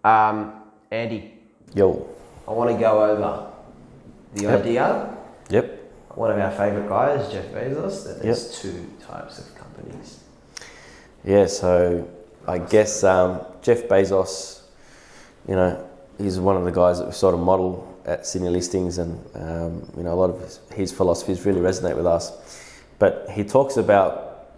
Andy, Yo. I want to go over the idea. Yep. One of our favourite guys, Jeff Bezos, that there's two types of companies. Yeah, so I guess Jeff Bezos, he's one of the guys that we sort of model at Sydney Listings, and a lot of his philosophies really resonate with us. But he talks about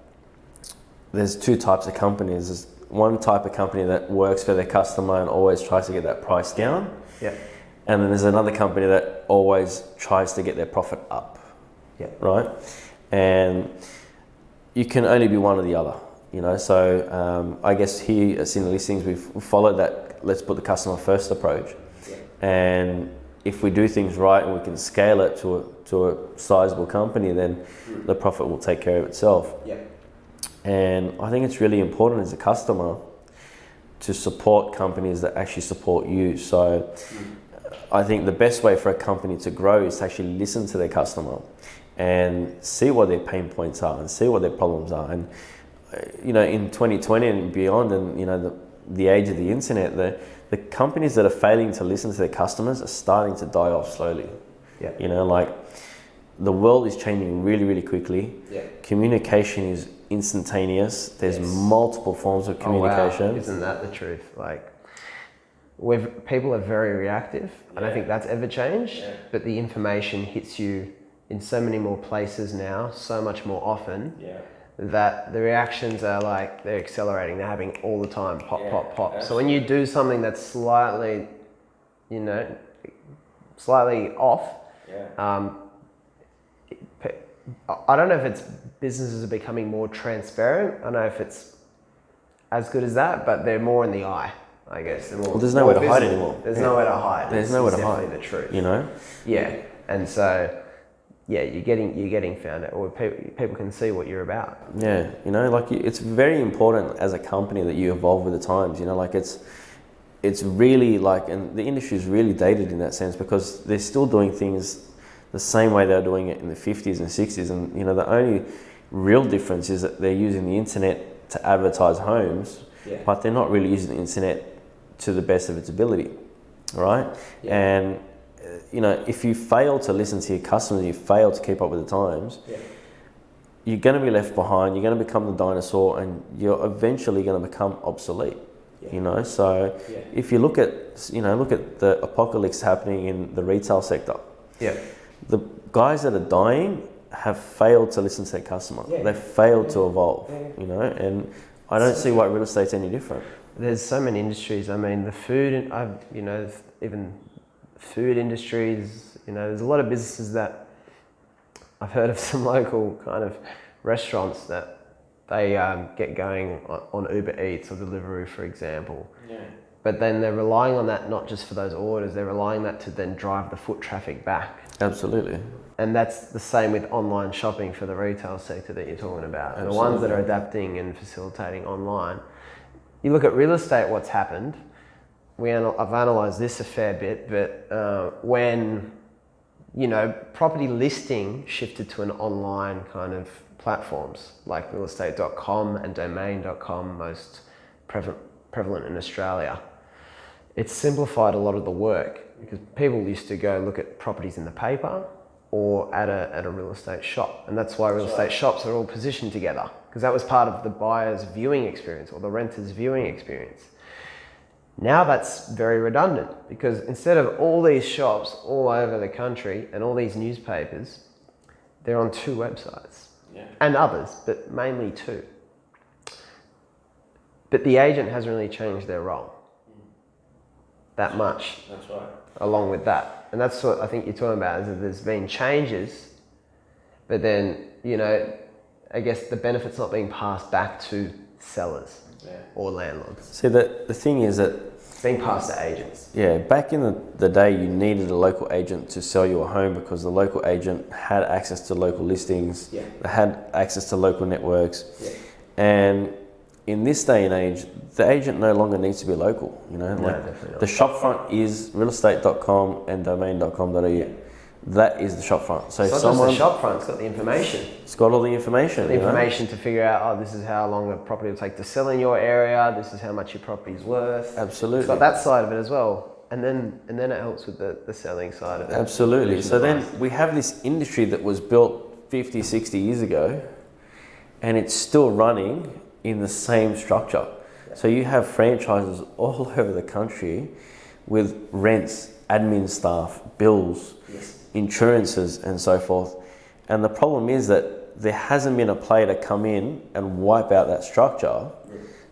there's two types of companies. There's one type of company that works for their customer and always tries to get that price down. Yeah. And then there's another company that always tries to get their profit up. Yeah. Right? And you can only be one or the other, So I guess here at Sydney Listings, we've followed that let's put the customer first approach. Yeah. And if we do things right and we can scale it to a sizable company, then the profit will take care of itself. Yeah. And I think it's really important as a customer to support companies that actually support you. So I think the best way for a company to grow is to actually listen to their customer and see what their pain points are and see what their problems are. And in 2020 and beyond, and the age of the internet, the companies that are failing to listen to their customers are starting to die off slowly. Yeah. The world is changing really, really quickly. Yeah. Communication is instantaneous. There's multiple forms of communication. Oh, wow. Isn't that the truth? People are very reactive. I don't think that's ever changed, but the information hits you in so many more places now, so much more often, that the reactions are they're accelerating. They're happening all the time, pop, pop, pop. Absolutely. So when you do something that's slightly off, I don't know if businesses are becoming more transparent. I don't know if it's as good as that, but they're more in the eye, I guess. There's nowhere to hide anymore. There's nowhere to hide. There's nowhere to hide. Definitely the truth. Yeah, and so you're getting found out, or people can see what you're about. Yeah, it's very important as a company that you evolve with the times. It's really and the industry is really dated in that sense because they're still doing things the same way they were doing it in the 50s and 60s, and the only real difference is that they're using the internet to advertise homes, but they're not really using the internet to the best of its ability, right? Yeah. And if you fail to listen to your customers, you fail to keep up with the times, you're going to be left behind. You're going to become the dinosaur, and you're eventually going to become obsolete. So if you look at the apocalypse happening in the retail sector. Yeah. The guys that are dying have failed to listen to their customer. They've failed to evolve, and I don't see why real estate's any different. There's so many industries. I mean, the food, even food industries, there's a lot of businesses that I've heard of, some local kind of restaurants that they get going on Uber Eats or Deliveroo, for example. Yeah. But then they're relying on that not just for those orders, they're relying on that to then drive the foot traffic back. Absolutely. And that's the same with online shopping for the retail sector that you're talking about. Absolutely. The ones that are adapting and facilitating online. You look at real estate, what's happened. I've analysed this a fair bit, but when property listing shifted to an online kind of platforms like realestate.com and domain.com, most prevalent in Australia, it's simplified a lot of the work because people used to go look at properties in the paper or at a real estate shop, and that's why real estate shops are all positioned together, because that was part of the buyer's viewing experience or the renter's viewing experience. Now that's very redundant, because instead of all these shops all over the country and all these newspapers, they're on two websites. And others, but mainly two. But the agent hasn't really changed their role that much. That's right. Along with that. And that's what I think you're talking about, is that there's been changes, but then, I guess the benefit's not being passed back to sellers or landlords. See, the thing is that it's being passed to agents. Yeah, back in the day, you needed a local agent to sell you a home because the local agent had access to local listings, they had access to local networks. Yeah. And in this day and age, the agent no longer needs to be local. No, definitely not. The shopfront is realestate.com and domain.com.au. that is the shop front. So if It's not someone, just the shop front, it's got the information. it's got all the information. The information to figure out, oh, this is how long a property will take to sell in your area, this is how much your property's worth. Absolutely. It's got that side of it as well. And then it helps with the selling side of it. Absolutely. So then we have this industry that was built 50, 60 years ago, and it's still running in the same structure. So you have franchises all over the country with rents, admin staff, bills, insurances, and so forth. And the problem is that there hasn't been a player to come in and wipe out that structure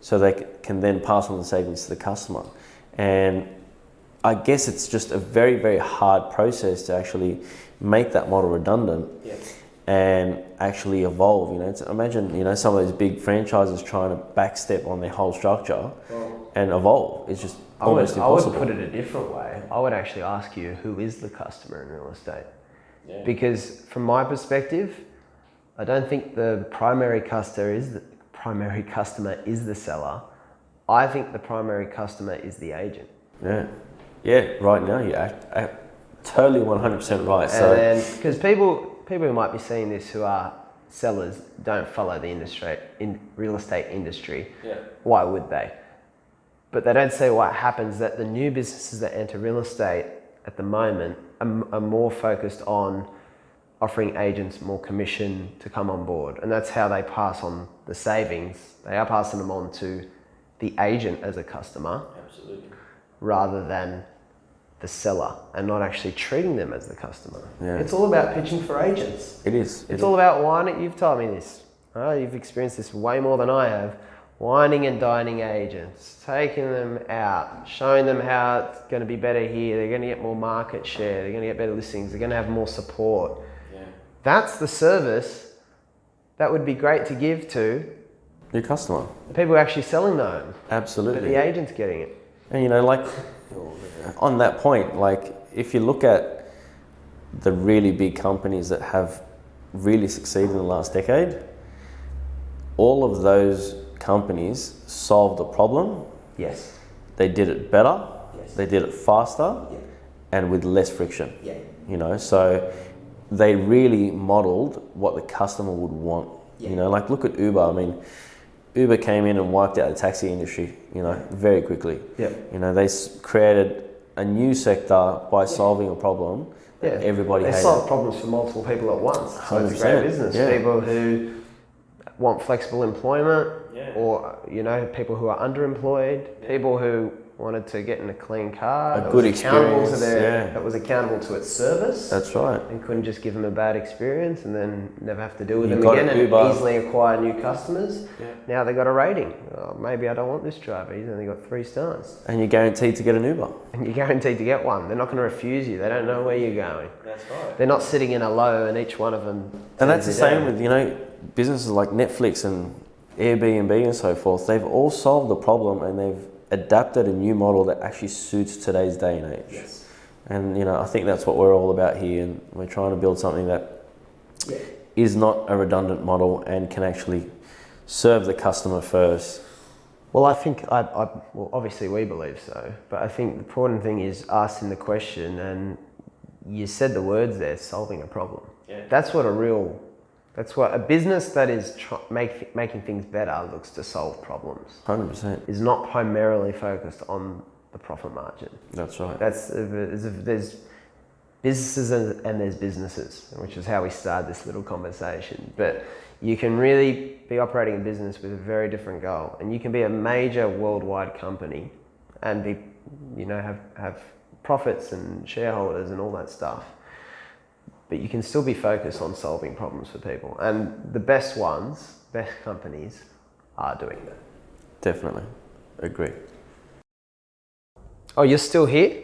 so they can then pass on the savings to the customer. And I guess it's just a very, very hard process to actually make that model redundant and actually evolve. You know, imagine, you know, some of these big franchises trying to backstep on their whole structure and evolve. It's just almost impossible. I would put it a different way. I would actually ask you, who is the customer in real estate? Because from my perspective, I don't think the primary customer is the seller. I think the primary customer is the agent. Yeah, right now you're totally 100% right. And because people who might be seeing this who are sellers don't follow the real estate industry. Why would they? But they don't see what happens, that the new businesses that enter real estate at the moment are more focused on offering agents more commission to come on board. And that's how they pass on the savings. They are passing them on to the agent as a customer. Absolutely. Rather than the seller, and not actually treating them as the customer. Yeah. It's all about pitching for agents. It is. It's all about whining. You've told me this. You've experienced this way more than I have. Whining and dining agents, taking them out, showing them how it's going to be better here. They're going to get more market share. They're going to get better listings. They're going to have more support. That's the service that would be great to give to your customer. The people who are actually selling the home. Absolutely. But the agent's getting it. And you know, like on that point, like if you look at the really big companies that have really succeeded in the last decade, all of those companies solved a problem. Yes. They did it better. Yes. They did it faster and with less friction. You know, so they really modeled what the customer would want. You know, like look at Uber. I mean, Uber came in and wiped out the taxi industry, you know, very quickly. You know, they created a new sector by solving a problem that everybody hated. They solve problems for multiple people at once. So it's a great business. People who want flexible employment, or, you know, people who are underemployed, people who wanted to get in a clean car, a good experience, that was accountable to its service. That's right. And couldn't just give them a bad experience and then never have to deal with them again and easily acquire new customers. Now they got a rating. Oh, maybe I don't want this driver. He's only got 3 stars. And you're guaranteed to get an Uber. And you're guaranteed to get one. They're not going to refuse you. They don't know where you're going. That's right. They're not sitting in a low and each one of them. And that's the same with, you know, businesses like Netflix and Airbnb and so forth. They've all solved the problem and they've adapted a new model that actually suits today's day and age. And you know, I think that's what we're all about here, and we're trying to build something that is not a redundant model and can actually serve the customer first. Well, I think, well, obviously we believe so, but I think the important thing is asking the question, and you said the words there, solving a problem. That's what a business that is making things better looks to solve problems. 100%. Is not primarily focused on the profit margin. That's right. There's businesses and there's businesses, which is how we started this little conversation. But you can really be operating a business with a very different goal, and you can be a major worldwide company and be, you know, have profits and shareholders and all that stuff. But you can still be focused on solving problems for people. And the best companies are doing that. Definitely. Agree. Oh, you're still here?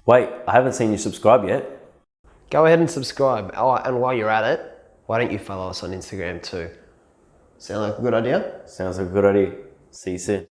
Wait, I haven't seen you subscribe yet. Go ahead and subscribe. Oh, and while you're at it, why don't you follow us on Instagram too? Sound like a good idea? Sounds like a good idea. See you soon.